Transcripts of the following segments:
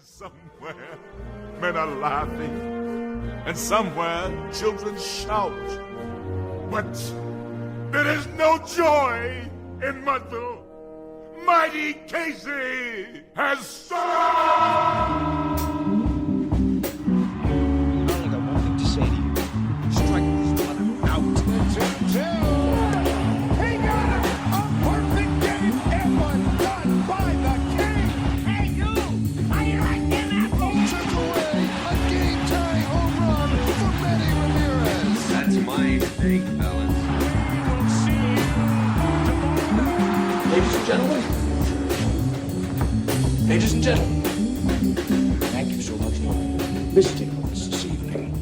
Somewhere men are laughing, and somewhere children shout. But there is no joy in Mother. Mighty Casey has stopped! I got one thing to say to you. Strike this mother out. He got a perfect game. It was done by the king. Hey, you! How you like them apples? Took away a game-tying home run for Manny Ramirez. That's my mistake, fellas. Ladies and gentlemen, thank you so much for visiting us this evening.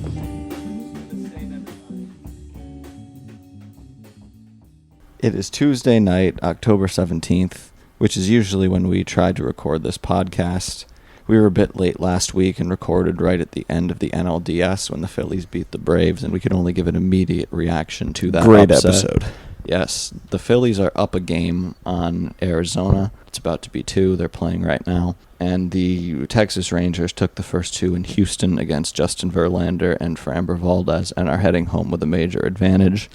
It is Tuesday night, October 17th, which is usually when we try to record this podcast. We were a bit late last week and recorded right at the end of the NLDS when the Phillies beat the Braves, and we could only give an immediate reaction to that Great upset. episode. Yes, the Phillies are up a game on Arizona. It's about to be 2. They're playing right now. And the Texas Rangers took the first 2 in Houston against Justin Verlander and Framber Valdez and are heading home with a major advantage.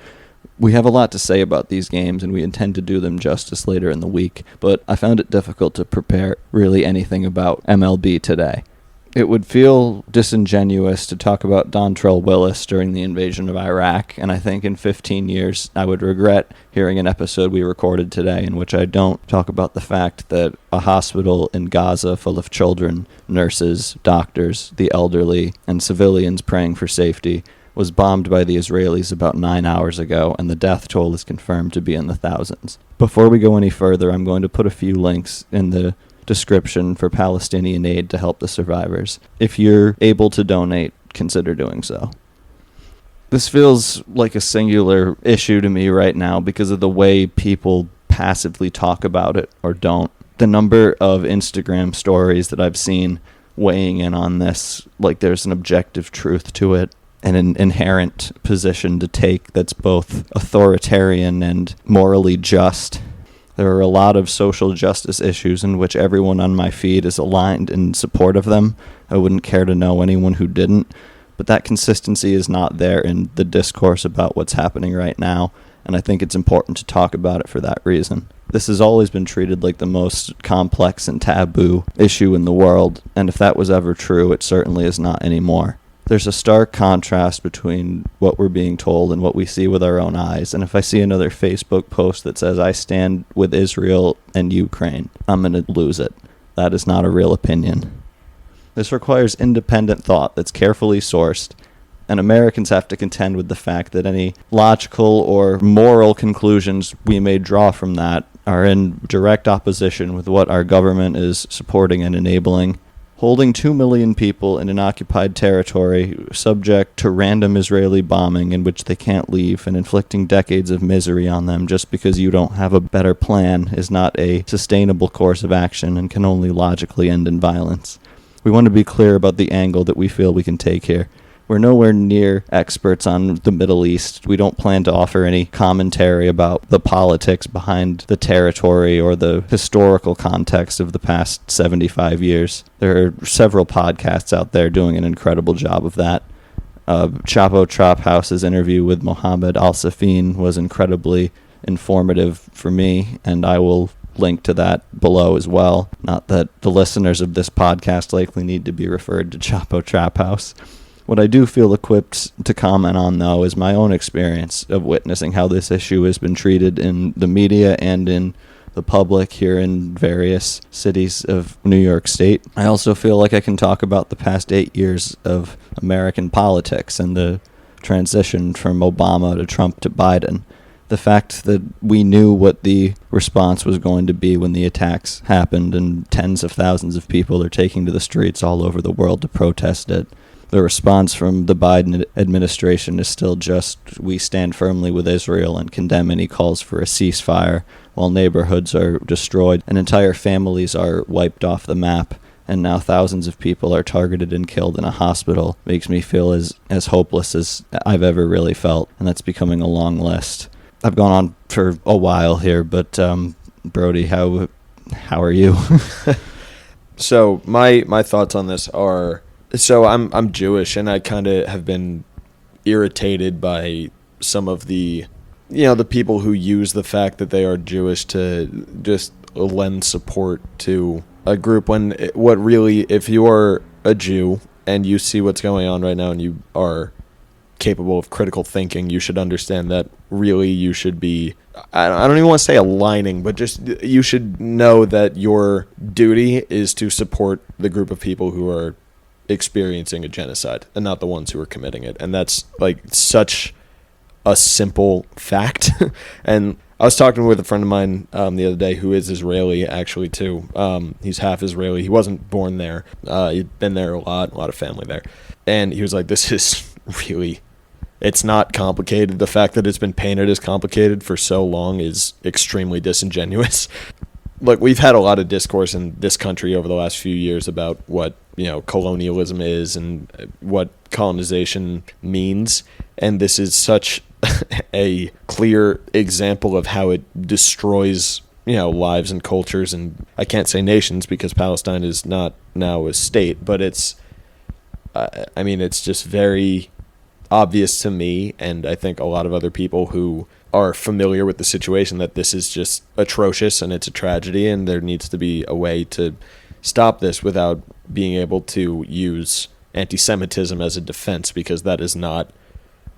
We have a lot to say about these games, and we intend to do them justice later in the week, but I found it difficult to prepare really anything about MLB today. It would feel disingenuous to talk about Dontrelle Willis during the invasion of Iraq, and I think in 15 years I would regret hearing an episode we recorded today in which I don't talk about the fact that a hospital in Gaza full of children, nurses, doctors, the elderly, and civilians praying for safety was bombed by the Israelis about 9 hours ago, and the death toll is confirmed to be in the thousands. Before we go any further, I'm going to put a few links in the description for Palestinian aid to help the survivors. If you're able to donate, consider doing so. This feels like a singular issue to me right now because of the way people passively talk about it or don't. The number of Instagram stories that I've seen weighing in on this, like there's an objective truth to it and an inherent position to take that's both authoritarian and morally just. There are a lot of social justice issues in which everyone on my feed is aligned in support of them. I wouldn't care to know anyone who didn't, but that consistency is not there in the discourse about what's happening right now, and I think it's important to talk about it for that reason. This has always been treated like the most complex and taboo issue in the world, and if that was ever true, it certainly is not anymore. There's a stark contrast between what we're being told and what we see with our own eyes. And if I see another Facebook post that says, I stand with Israel and Ukraine, I'm going to lose it. That is not a real opinion. This requires independent thought that's carefully sourced, and Americans have to contend with the fact that any logical or moral conclusions we may draw from that are in direct opposition with what our government is supporting and enabling. Holding 2 million people in an occupied territory subject to random Israeli bombing in which they can't leave and inflicting decades of misery on them just because you don't have a better plan is not a sustainable course of action and can only logically end in violence. We want to be clear about the angle that we feel we can take here. We're nowhere near experts on the Middle East. We don't plan to offer any commentary about the politics behind the territory or the historical context of the past 75 years. There are several podcasts out there doing an incredible job of that. Chapo Trap House's interview with Mohammed Al-Safin was incredibly informative for me, and I will link to that below as well. Not that the listeners of this podcast likely need to be referred to Chapo Trap House. What I do feel equipped to comment on, though, is my own experience of witnessing how this issue has been treated in the media and in the public here in various cities of New York State. I also feel like I can talk about the past 8 years of American politics and the transition from Obama to Trump to Biden. The fact that we knew what the response was going to be when the attacks happened and tens of thousands of people are taking to the streets all over the world to protest it. The response from the Biden administration is still just, we stand firmly with Israel and condemn any calls for a ceasefire, while neighborhoods are destroyed and entire families are wiped off the map, and now thousands of people are targeted and killed in a hospital. Makes me feel as hopeless as I've ever really felt, and that's becoming a long list. I've gone on for a while here, but Brody, how are you? So my thoughts on this are, so I'm Jewish, and I kind of have been irritated by some of the, the people who use the fact that they are Jewish to just lend support to a group when what really, if you are a Jew and you see what's going on right now and you are capable of critical thinking, you should understand that really you should be, I don't even want to say aligning, but just you should know that your duty is to support the group of people who are experiencing a genocide and not the ones who are committing it. And that's like such a simple fact. And I was talking with a friend of mine the other day who is Israeli, actually, too. He's half Israeli. He wasn't born there. He'd been there a lot of family there. And he was like, this is really, it's not complicated. The fact that it's been painted as complicated for so long is extremely disingenuous. Look, we've had a lot of discourse in this country over the last few years about what, colonialism is and what colonization means. And this is such a clear example of how it destroys, lives and cultures. And I can't say nations because Palestine is not now a state, but it's just very obvious to me, and I think a lot of other people who are familiar with the situation, that this is just atrocious and it's a tragedy, and there needs to be a way to stop this without being able to use anti-Semitism as a defense, because that is not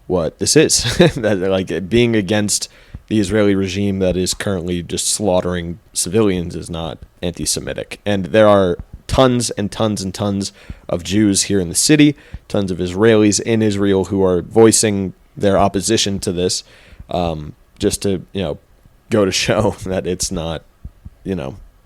what this is. That, like, being against the Israeli regime that is currently just slaughtering civilians is not anti-Semitic. And there are tons and tons and tons of Jews here in the city, tons of Israelis in Israel who are voicing their opposition to this, just to, go to show that it's not,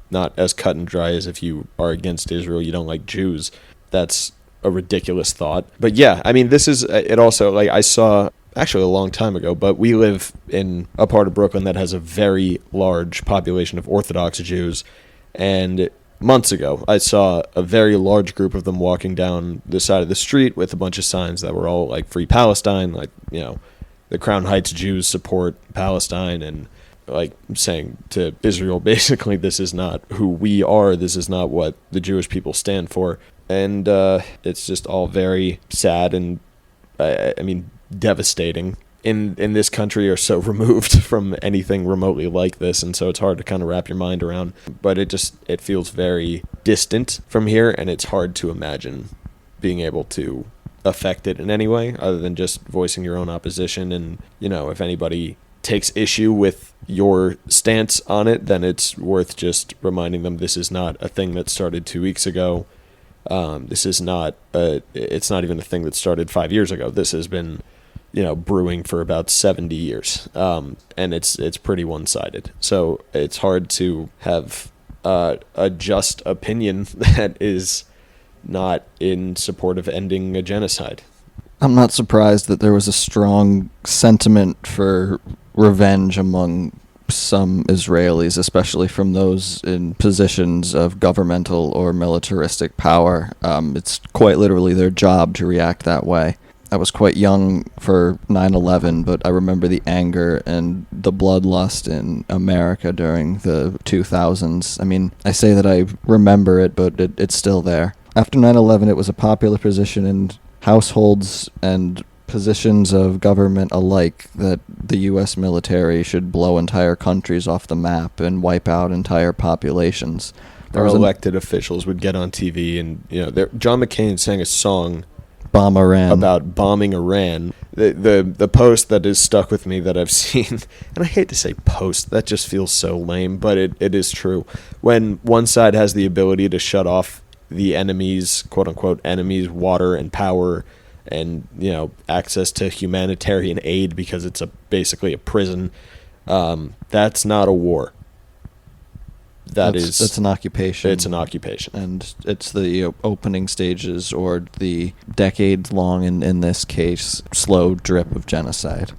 not as cut and dry as if you are against Israel, you don't like Jews. That's a ridiculous thought. But yeah, this is, it also, like, I saw actually a long time ago, but we live in a part of Brooklyn that has a very large population of Orthodox Jews, and months ago, I saw a very large group of them walking down the side of the street with a bunch of signs that were all like Free Palestine, like, the Crown Heights Jews support Palestine, and like saying to Israel, basically, this is not who we are, this is not what the Jewish people stand for. And it's just all very sad and, devastating. In this country are so removed from anything remotely like this, and so it's hard to kind of wrap your mind around. But it feels very distant from here, and it's hard to imagine being able to affect it in any way other than just voicing your own opposition. And, if anybody takes issue with your stance on it, then it's worth just reminding them this is not a thing that started 2 weeks ago. This is not it's not even a thing that started 5 years ago. This has been, brewing for about 70 years. And it's pretty one-sided. So it's hard to have a just opinion that is not in support of ending a genocide. I'm not surprised that there was a strong sentiment for revenge among some Israelis, especially from those in positions of governmental or militaristic power. It's quite literally their job to react that way. I was quite young for 9/11, but I remember the anger and the bloodlust in America during the 2000s. I say that I remember it, but it's still there. After 9/11, it was a popular position in households and positions of government alike that the U.S. military should blow entire countries off the map and wipe out entire populations. Our elected officials would get on TV and, John McCain sang a song Bomb Iran. About bombing Iran. The post that is stuck with me that I've seen, and I hate to say post, that just feels so lame, but it is true. When one side has the ability to shut off the enemy's, quote-unquote, enemies' water and power and, access to humanitarian aid because it's basically a prison, that's not a war. That's an occupation. It's an occupation. And it's the opening stages, or the decades-long, in this case, slow drip of genocide.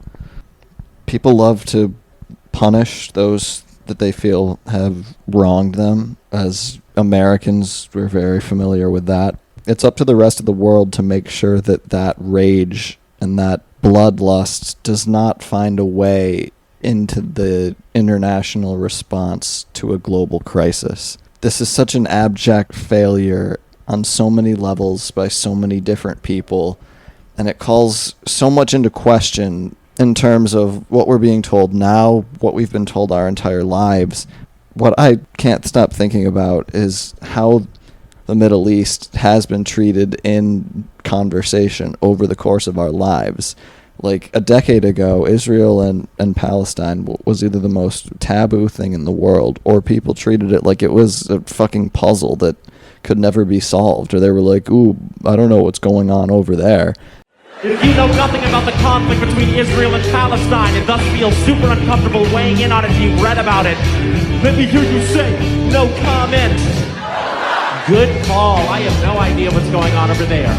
People love to punish those that they feel have wronged them. As Americans, we're very familiar with that. It's up to the rest of the world to make sure that rage and that bloodlust does not find a way into the international response to a global crisis. This is such an abject failure on so many levels by so many different people, and it calls so much into question in terms of what we're being told now, what we've been told our entire lives. What I can't stop thinking about is how the Middle East has been treated in conversation over the course of our lives. Like a decade ago, Israel and Palestine was either the most taboo thing in the world, or people treated it like it was a fucking puzzle that could never be solved, or they were like, ooh, I don't know what's going on over there. If you know nothing about the conflict between Israel and Palestine and thus feel super uncomfortable weighing in on it if you've read about it, let me hear you say, no comment. Good call. I have no idea what's going on over there.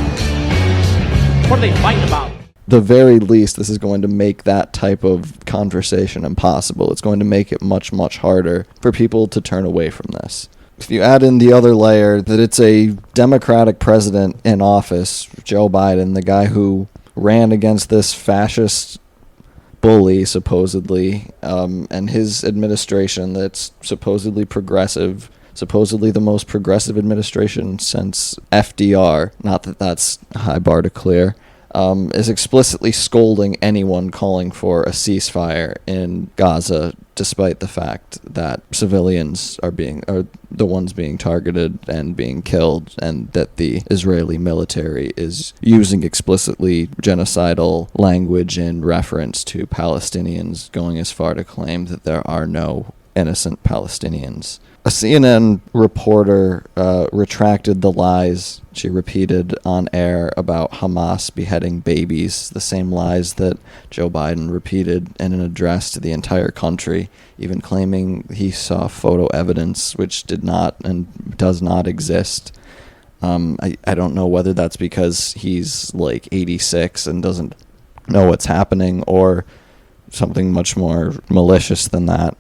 What are they fighting about? The very least, this is going to make that type of conversation impossible. It's going to make it much, much harder for people to turn away from this. If you add in the other layer that it's a Democratic president in office, Joe Biden, the guy who ran against this fascist bully, supposedly, and his administration that's supposedly progressive, supposedly the most progressive administration since FDR, not that that's a high bar to clear, is explicitly scolding anyone calling for a ceasefire in Gaza, despite the fact that civilians are the ones being targeted and being killed, and that the Israeli military is using explicitly genocidal language in reference to Palestinians, going as far to claim that there are no innocent Palestinians. A CNN reporter retracted the lies she repeated on air about Hamas beheading babies, the same lies that Joe Biden repeated in an address to the entire country, even claiming he saw photo evidence which did not and does not exist. I don't know whether that's because he's like 86 and doesn't know what's happening, or something much more malicious than that.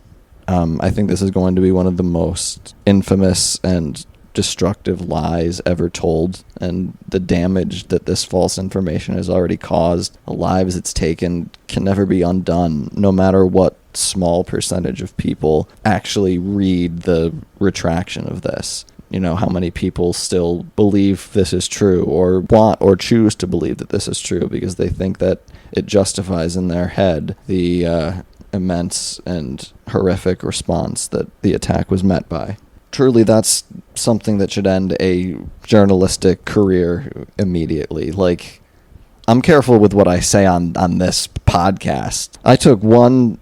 I think this is going to be one of the most infamous and destructive lies ever told, and the damage that this false information has already caused, the lives it's taken, can never be undone, no matter what small percentage of people actually read the retraction of this. You know, how many people still believe this is true, or want or choose to believe that this is true because they think that it justifies in their head the immense and horrific response that the attack was met by. Truly, that's something that should end a journalistic career immediately. Like, I'm careful with what I say on this podcast. I took one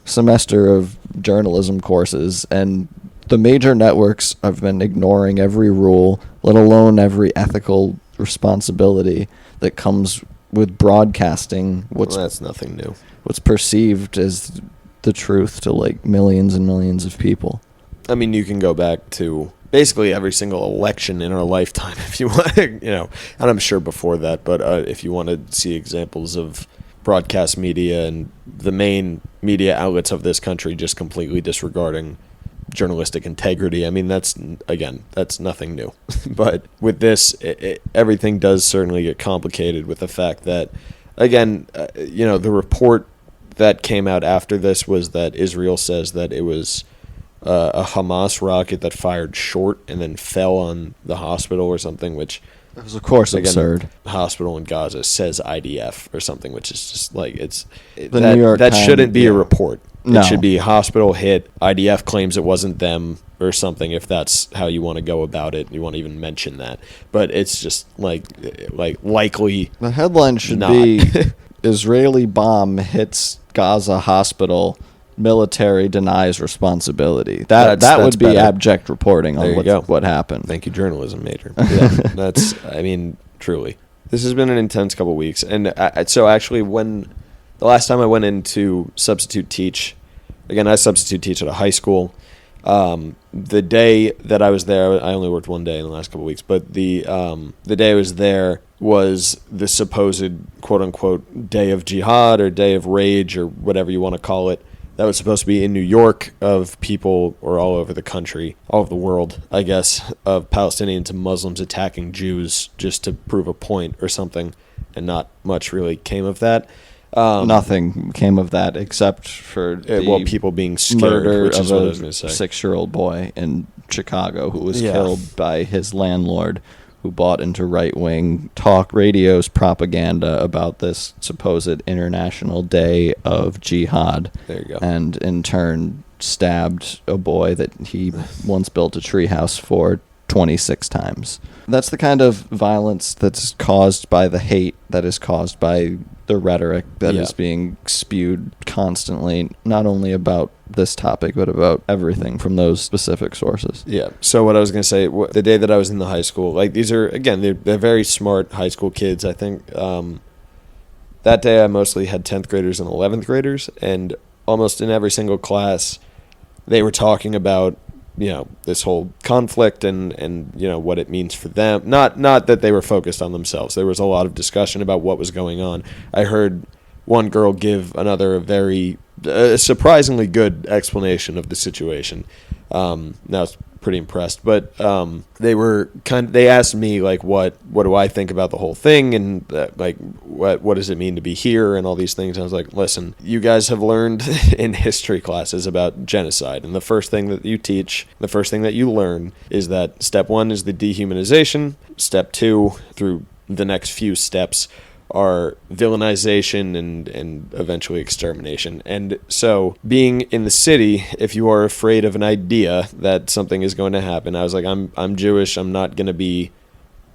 semester of journalism courses, and the major networks have been ignoring every rule, let alone every ethical responsibility that comes with broadcasting Well, that's nothing new. what's perceived as the truth to like millions and millions of people. I mean, you can go back to basically every single election in our lifetime if you want, and I'm sure before that, but if you want to see examples of broadcast media and the main media outlets of this country just completely disregarding journalistic integrity, I mean, that's nothing new. But with this, everything does certainly get complicated with the fact that, again, the report that came out after this was that Israel says that it was a Hamas rocket that fired short and then fell on the hospital or something, which It was, of course, absurd. The hospital in Gaza says IDF or something, which is just like New York that Times, shouldn't be yeah. a report. No. It should be hospital hit. IDF claims it wasn't them or something. If that's how you want to go about it, you want to even mention that. But it's just like likely. The headline should not. be Israeli bomb hits Gaza hospital, military denies responsibility. That That's would be better. abject reporting There on you go. what happened. Thank you, journalism major. Yeah, truly. This has been an intense couple of weeks. And so actually when the last time I went in to substitute teach, again, I substitute teach at a high school. The day that I was there, I only worked one day in the last couple of weeks, but the day I was there was the supposed quote-unquote day of jihad or day of rage or whatever you want to call it. That was supposed to be in New York, of people, or all over the country, all over the world, I guess, of Palestinians and Muslims attacking Jews just to prove a point or something, and not much really came of that. Nothing came of that except for the people being scared, murder which is of what I a was going to say. 6-year-old boy in Chicago who was Yeah. killed by his landlord, who bought into right-wing talk radio's propaganda about this supposed International Day of Jihad. There you go. And in turn stabbed a boy that he once built a treehouse for 26 times. That's the kind of violence that's caused by the hate that is caused by the rhetoric that is being spewed constantly, not only about this topic, but about everything from those specific sources. Yeah. So what I was going to say, the day that I was in the high school, like these are, again, they're very smart high school kids. I think that day I mostly had 10th graders and 11th graders, and almost in every single class, they were talking about, this whole conflict and what it means for them. Not that they were focused on themselves. There was a lot of discussion about what was going on. I heard one girl give another a very surprisingly good explanation of the situation. I was pretty impressed, but they asked me like what do I think about the whole thing, and like what does it mean to be here and all these things. And I was like, listen, you guys have learned in history classes about genocide, and the first thing that you learn is that step 1 is the dehumanization, step 2 through the next few steps are villainization and eventually extermination. And so being in the city, if you are afraid of an idea that something is going to happen, I was like, I'm Jewish. I'm not going to be,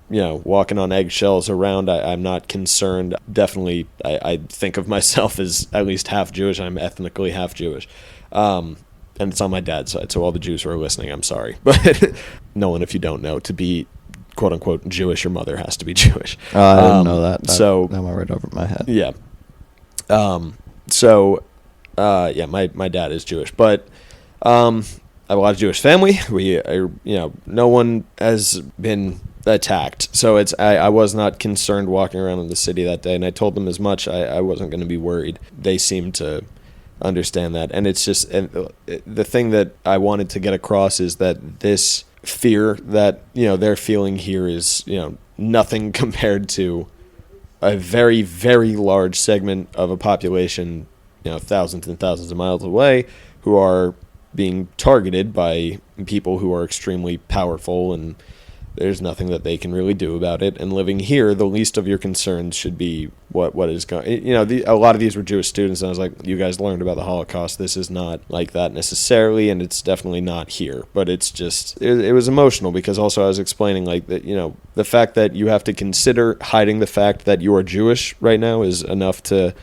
walking on eggshells around. I'm not concerned. Definitely, I think of myself as at least half Jewish. I'm ethnically half Jewish. And it's on my dad's side. So all the Jews who are listening, I'm sorry. But Nolan, if you don't know, to be quote unquote Jewish, your mother has to be Jewish. I didn't know that. So that went right over my head. Yeah. My dad is Jewish, but I have a lot of Jewish family. No one has been attacked, so I was not concerned walking around in the city that day, and I told them as much. I wasn't going to be worried. They seemed to understand that, and it's just the thing that I wanted to get across is that this fear that they're feeling here is nothing compared to a very, very large segment of a population thousands and thousands of miles away who are being targeted by people who are extremely powerful, and there's nothing that they can really do about it. And living here, the least of your concerns should be what is going. A lot of these were Jewish students, and I was like, you guys learned about the Holocaust. This is not like that necessarily, and it's definitely not here. But it's just it was emotional because also I was explaining like that. The fact that you have to consider hiding the fact that you are Jewish right now is enough to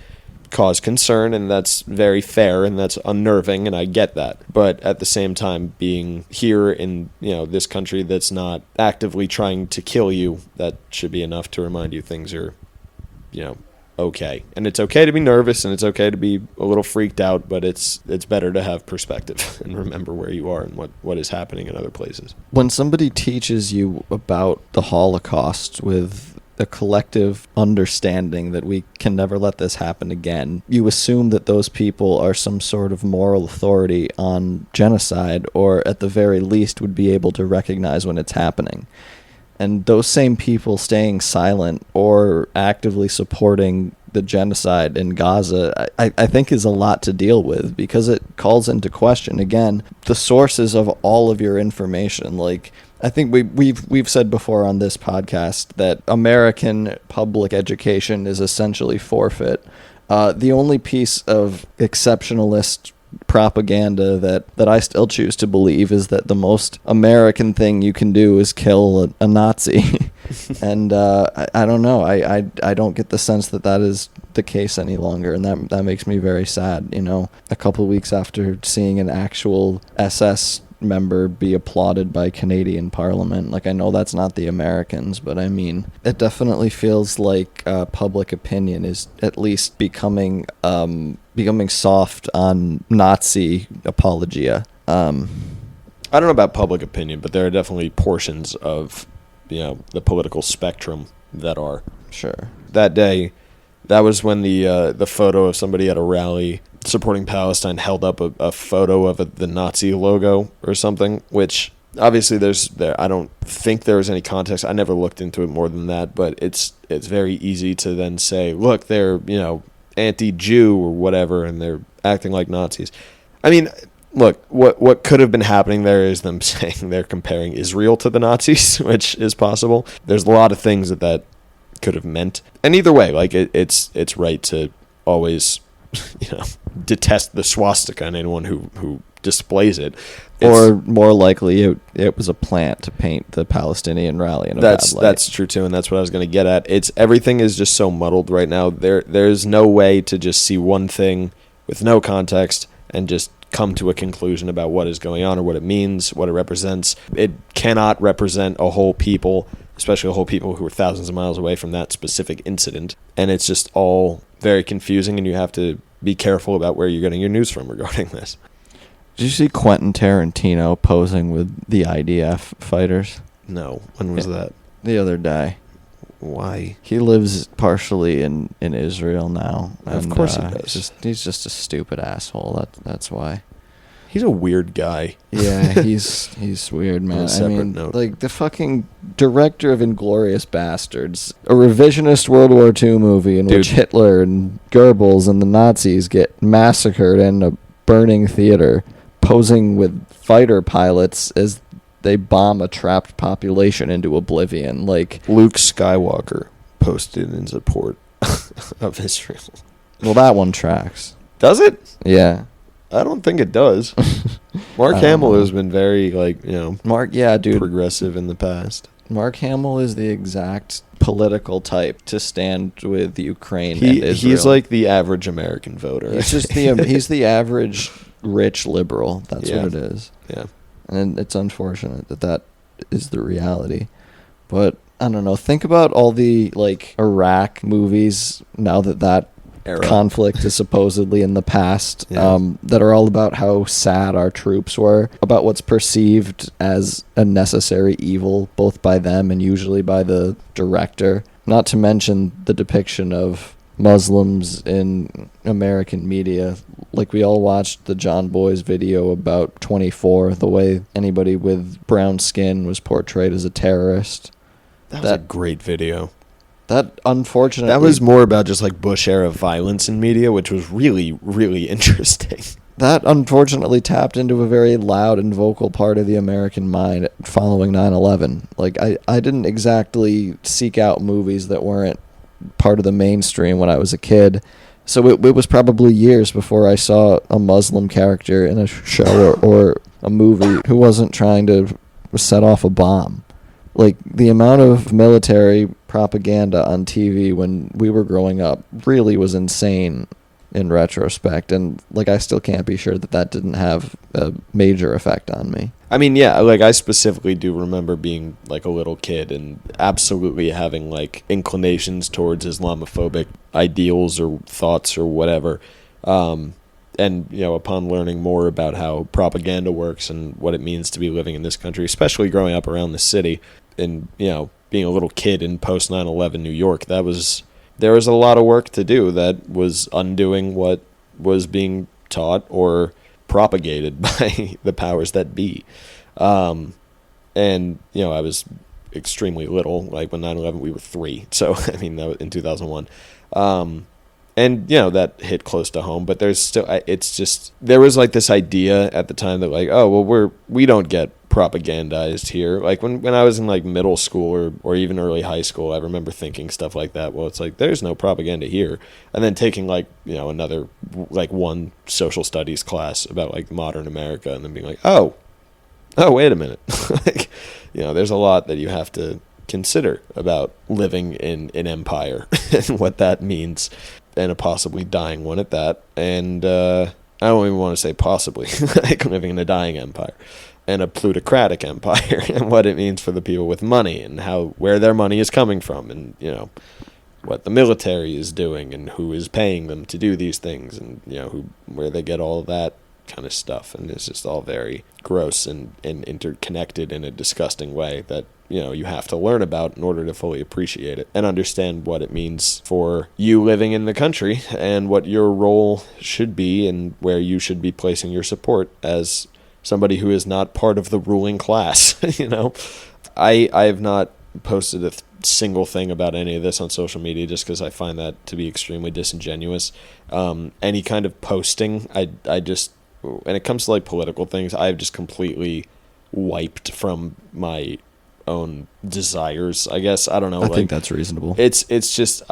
cause concern, and that's very fair, and that's unnerving, and I get that. But at the same time, being here in this country that's not actively trying to kill you, that should be enough to remind you things are okay. And it's okay to be nervous, and it's okay to be a little freaked out, but it's better to have perspective and remember where you are and what is happening in other places. When somebody teaches you about the Holocaust with the collective understanding that we can never let this happen again, you assume that those people are some sort of moral authority on genocide, or at the very least would be able to recognize when it's happening. And those same people staying silent or actively supporting the genocide in Gaza, I think is a lot to deal with, because it calls into question, again, the sources of all of your information. Like, I think we've said before on this podcast that American public education is essentially forfeit. The only piece of exceptionalist propaganda that I still choose to believe is that the most American thing you can do is kill a Nazi. And I don't know. I don't get the sense that is the case any longer, and that makes me very sad. A couple of weeks after seeing an actual SS member be applauded by Canadian Parliament. Like, I know that's not the Americans, but I mean, it definitely feels like public opinion is at least becoming soft on Nazi apologia. I don't know about public opinion, but there are definitely portions of the political spectrum that are. Sure. That day, that was when the photo of somebody at a rally supporting Palestine held up a photo of the Nazi logo or something, which obviously I don't think there was any context. I never looked into it more than that, but it's very easy to then say, look, they're anti-Jew or whatever, and they're acting like Nazis. I mean, look, what could have been happening there is them saying they're comparing Israel to the Nazis, which is possible. There's a lot of things that could have meant. And either way, like, it's right to always, detest the swastika and anyone who displays it. Or more likely, it was a plant to paint the Palestinian rally in a bad light. That's true too, and that's what I was going to get at. Everything is just so muddled right now. There's no way to just see one thing with no context and just come to a conclusion about what is going on or what it means, what it represents. It cannot represent a whole people, especially a whole people who are thousands of miles away from that specific incident. And it's just all very confusing, and you have to be careful about where you're getting your news from regarding this. Did you see Quentin Tarantino posing with the IDF fighters? No. When was that? The other day. Why? He lives partially in Israel now. Of course he does. He's just a stupid asshole. That's why. He's a weird guy. Yeah, he's weird, man. On a separate note. Like the fucking director of Inglourious Bastards, a revisionist World War II movie in which Hitler and Goebbels and the Nazis get massacred in a burning theater, posing with fighter pilots as they bomb a trapped population into oblivion. Like Luke Skywalker posted in support of Israel. Well, that one tracks. Does it? Yeah. I don't think it does. Mark Hamill has been very, progressive in the past. Mark Hamill is the exact political type to stand with Ukraine and Israel. He's like the average American voter. He's just he's the average rich liberal. That's what it is. Yeah. And it's unfortunate that is the reality. But I don't know. Think about all the Iraq movies now that era. Conflict is supposedly in the past, that are all about how sad our troops were, about what's perceived as a necessary evil, both by them and usually by the director. Not to mention the depiction of Muslims in American media. Like, we all watched the John Boy's video about 24, the way anybody with brown skin was portrayed as a terrorist. That was a great video. That, unfortunately... That was more about just, Bush-era violence in media, which was really, really interesting. That, unfortunately, tapped into a very loud and vocal part of the American mind following 9/11. I didn't exactly seek out movies that weren't part of the mainstream when I was a kid, so it was probably years before I saw a Muslim character in a show or a movie who wasn't trying to set off a bomb. The amount of military propaganda on TV when we were growing up really was insane in retrospect. And, I still can't be sure that didn't have a major effect on me. I mean, yeah, I specifically do remember being, a little kid and absolutely having, inclinations towards Islamophobic ideals or thoughts or whatever. And, upon learning more about how propaganda works and what it means to be living in this country, especially growing up around the city and, being a little kid in post 9/11 New York, there was a lot of work to do that was undoing what was being taught or propagated by the powers that be. And, I was extremely little. When 9/11, we were 3. So, that was in 2001. And, that hit close to home, but there's still, it's just, there was this idea at the time that we don't get propagandized here. When I was in middle school or even early high school, I remember thinking stuff like that. Well, it's there's no propaganda here. And then taking another, one social studies class about modern America and then being oh, wait a minute. There's a lot that you have to consider about living in an empire and what that means. And a possibly dying one at that. And I don't even want to say possibly, living in a dying empire. And a plutocratic empire. And what it means for the people with money. And where their money is coming from. And, what the military is doing. And who is paying them to do these things. And, where they get all of that kind of stuff. And it's just all very gross and interconnected in a disgusting way that, you have to learn about in order to fully appreciate it and understand what it means for you living in the country and what your role should be and where you should be placing your support as somebody who is not part of the ruling class. I have not posted a single thing about any of this on social media just because I find that to be extremely disingenuous. Any kind of posting, I just, when it comes to like political things, I've just completely wiped from my own desires, I guess. I don't know. I think that's reasonable. It's just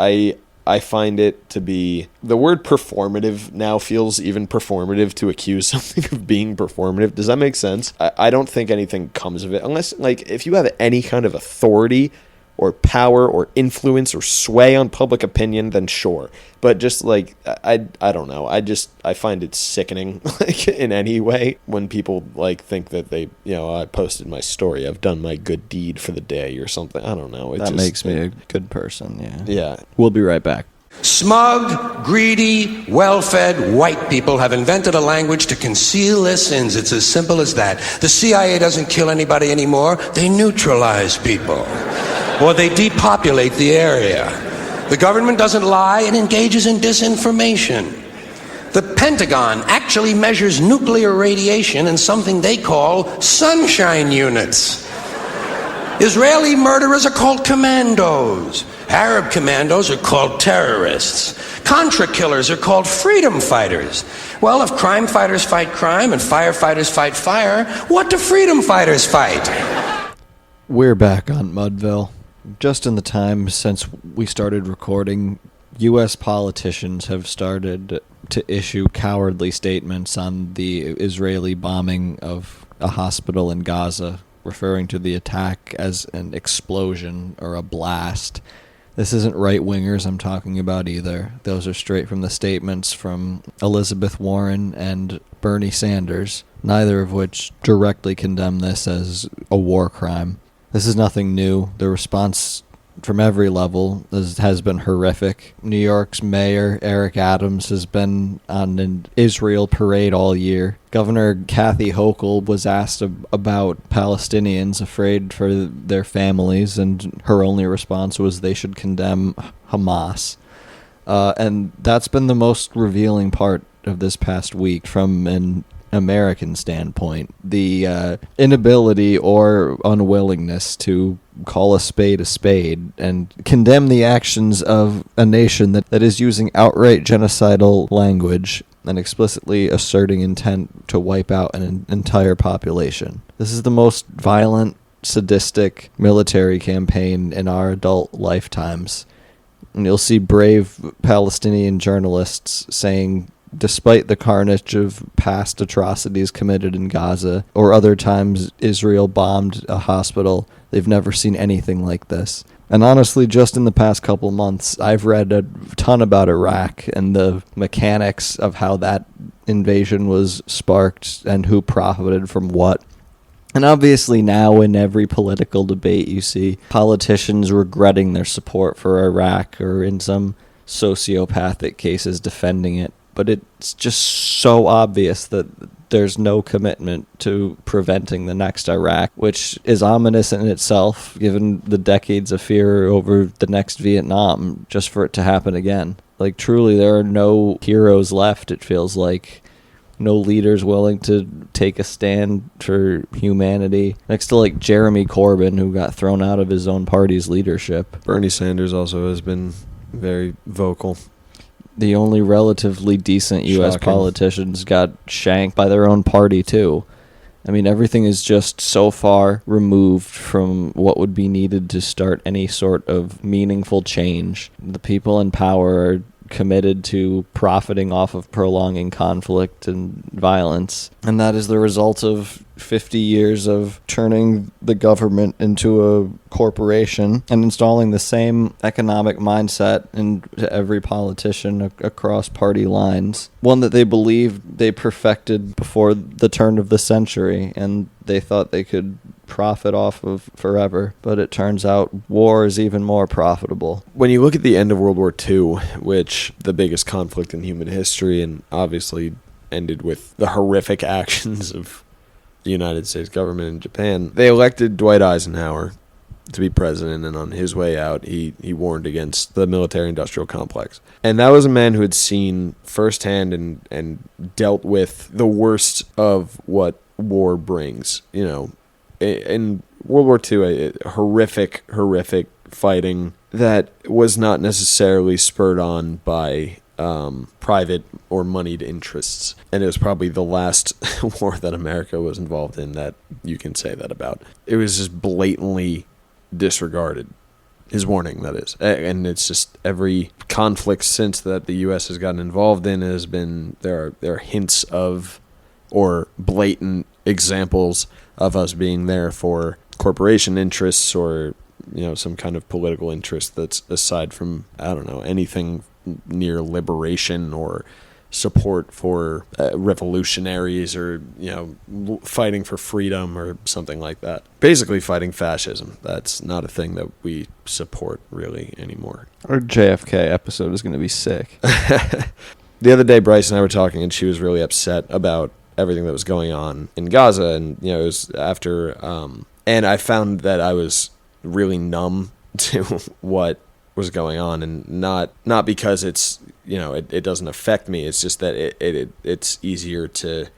I find it to be, the word performative now feels even performative to accuse something of being performative. Does that make sense? I don't think anything comes of it unless, like, if you have any kind of authority or power or influence or sway on public opinion, then sure. But just like, I don't know. I find it sickening, like, in any way when people like think that they, I posted my story, I've done my good deed for the day or something. I don't know. That makes me a good person. Yeah. Yeah. We'll be right back. Smug, greedy, well-fed white people have invented a language to conceal their sins. It's as simple as that. The CIA doesn't kill anybody anymore. They neutralize people. Or they depopulate the area. The government doesn't lie. It engages in disinformation. The Pentagon actually measures nuclear radiation in something they call sunshine units. Israeli murderers are called commandos. Arab commandos are called terrorists. Contra killers are called freedom fighters. Well, if crime fighters fight crime and firefighters fight fire, what do freedom fighters fight? We're back on Mudville. Just in the time since we started recording, U.S. politicians have started to issue cowardly statements on the Israeli bombing of a hospital in Gaza, referring to the attack as an explosion or a blast. This isn't right-wingers I'm talking about either. Those are straight from the statements from Elizabeth Warren and Bernie Sanders, neither of which directly condemn this as a war crime. This is nothing new. The response from every level has been horrific. New York's mayor, Eric Adams, has been on an Israel parade all year. Governor Kathy Hochul was asked about Palestinians afraid for their families, and her only response was they should condemn Hamas. And that's been the most revealing part of this past week from an American standpoint. The inability or unwillingness to call a spade and condemn the actions of a nation that is using outright genocidal language and explicitly asserting intent to wipe out an entire population. This is the most violent, sadistic military campaign in our adult lifetimes. And you'll see brave Palestinian journalists saying, despite the carnage of past atrocities committed in Gaza or other times Israel bombed a hospital, they've never seen anything like this. And honestly, just in the past couple months, I've read a ton about Iraq and the mechanics of how that invasion was sparked and who profited from what. And obviously now in every political debate you see politicians regretting their support for Iraq or in some sociopathic cases defending it. But it's just so obvious that there's no commitment to preventing the next Iraq, which is ominous in itself, given the decades of fear over the next Vietnam, just for it to happen again. Like, truly, there are no heroes left, it feels like. No leaders willing to take a stand for humanity. Next to, like, Jeremy Corbyn, who got thrown out of his own party's leadership. Bernie Sanders also has been very vocal. The only relatively decent U.S. Shocking. politicians got shanked by their own party, too. I mean, everything is just so far removed from what would be needed to start any sort of meaningful change. The people in power are committed to profiting off of prolonging conflict and violence. And that is the result of 50 years of turning the government into a corporation and installing the same economic mindset into every politician across party lines. One that they believed they perfected before the turn of the century, and they thought they could profit off of forever. But it turns out war is even more profitable. When you look at the end of World War II, which the biggest conflict in human history, and obviously ended with the horrific actions of the United States government in Japan, they elected Dwight Eisenhower to be president, and on his way out, he warned against the military-industrial complex. And that was a man who had seen firsthand and dealt with the worst of what war brings, you know. And World War II, a horrific fighting that was not necessarily spurred on by private or moneyed interests. And it was probably the last war that America was involved in that you can say that about. It was just blatantly disregarded. His warning, that is. And it's just every conflict since that the U.S. has gotten involved in has been, there are hints of, or blatant examples of us being there for corporation interests or, some kind of political interest that's aside from, I don't know, anything near liberation or support for revolutionaries or, fighting for freedom or something like that. Basically fighting fascism. That's not a thing that we support really anymore. Our JFK episode is going to be sick. The other day, Bryce and I were talking, and she was really upset about everything that was going on in Gaza. And, it was after, and I found that I was really numb to what was going on, and not because it's, it doesn't affect me. It's just that it's easier to,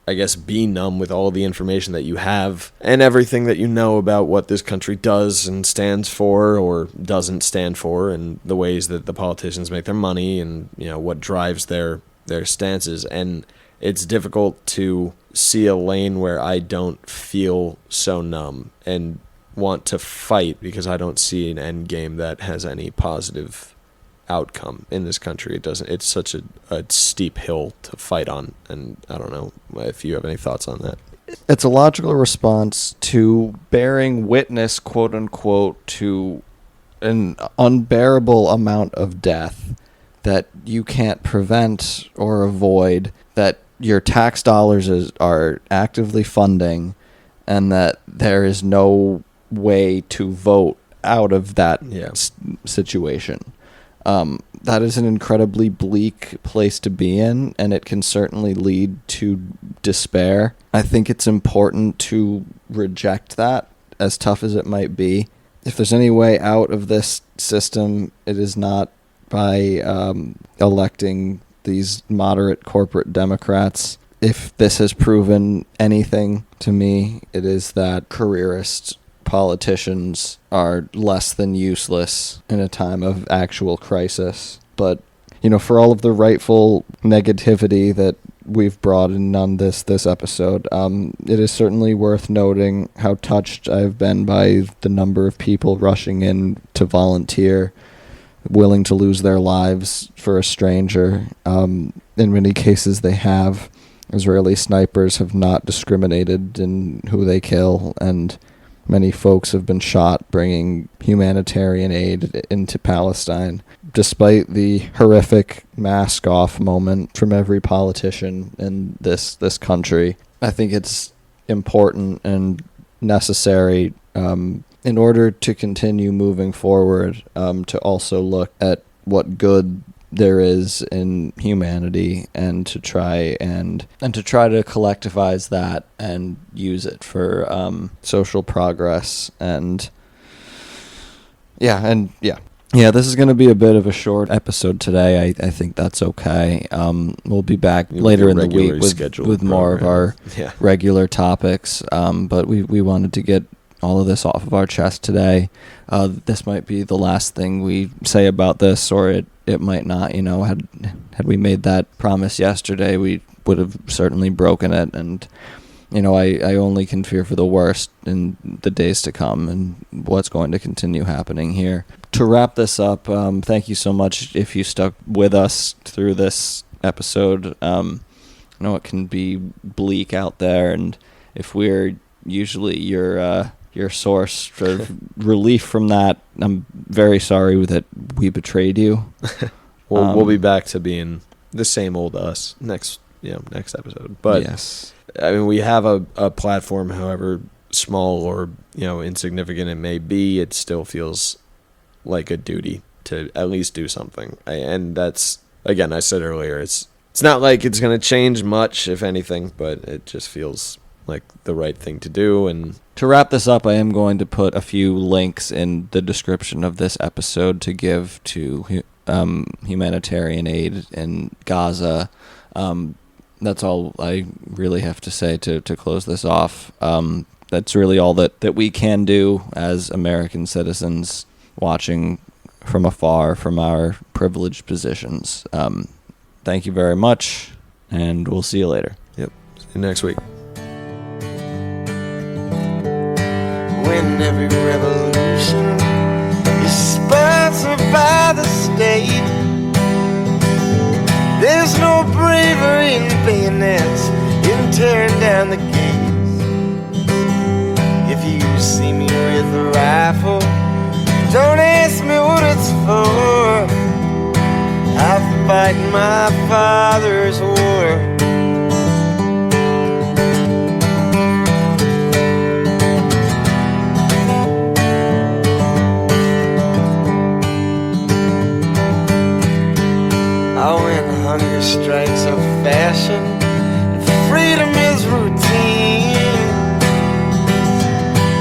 I guess, be numb with all the information that you have and everything that you know about what this country does and stands for or doesn't stand for, and the ways that the politicians make their money, and what drives their stances. And it's difficult to see a lane where I don't feel so numb and want to fight because I don't see an end game that has any positive outcome in this country. It doesn't. It's such a steep hill to fight on, and I don't know if you have any thoughts on that. It's a logical response to bearing witness, quote unquote, to an unbearable amount of death that you can't prevent or avoid, that your tax dollars are actively funding, and that there is no way to vote out of that situation. That is an incredibly bleak place to be in, and it can certainly lead to despair. I think it's important to reject that, as tough as it might be. If there's any way out of this system, it is not by electing these moderate corporate Democrats. If this has proven anything to me, it is that careerist politicians are less than useless in a time of actual crisis. But, for all of the rightful negativity that we've brought in on this episode, it is certainly worth noting how touched I've been by the number of people rushing in to volunteer, willing to lose their lives for a stranger. In many cases they have. Israeli snipers have not discriminated in who they kill, and many folks have been shot bringing humanitarian aid into Palestine. Despite the horrific mask-off moment from every politician in this country, I think it's important and necessary in order to continue moving forward, to also look at what good there is in humanity, and to try to collectivize that and use it for social progress. And this is going to be a bit of a short episode today. I think that's okay. We'll be back later in the week with more of our regular topics, but we wanted to get all of this off of our chest today. This might be the last thing we say about this, or it might not. Had we made that promise yesterday, we would have certainly broken it. And I only can fear for the worst in the days to come and what's going to continue happening here. To wrap this up, thank you so much if you stuck with us through this episode. It can be bleak out there, and if we're usually your source for relief from that, I'm very sorry that we betrayed you. We'll be back to being the same old us next episode. But yes, I mean, we have a platform, however small or insignificant it may be. It still feels like a duty to at least do something. And that's, again, I said earlier, it's not like it's going to change much, if anything, but it just feels like the right thing to do. And to wrap this up, I am going to put a few links in the description of this episode to give to humanitarian aid in Gaza. That's all I really have to say to close this off. that's really all that we can do as American citizens watching from afar from our privileged positions. Thank you very much, and we'll see you later. Yep. See you next week. When every revolution is sponsored by the state, there's no bravery in bayonets, in tearing down the gates. If you see me with a rifle, don't ask me what it's for. I fight my father's war. When hunger strikes a fashion and freedom is routine,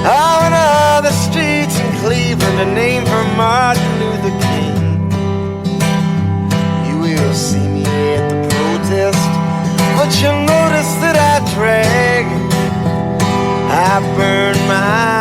when all the streets in Cleveland are named for Martin Luther King, you will see me at the protest, but you'll notice that I drag, I burn my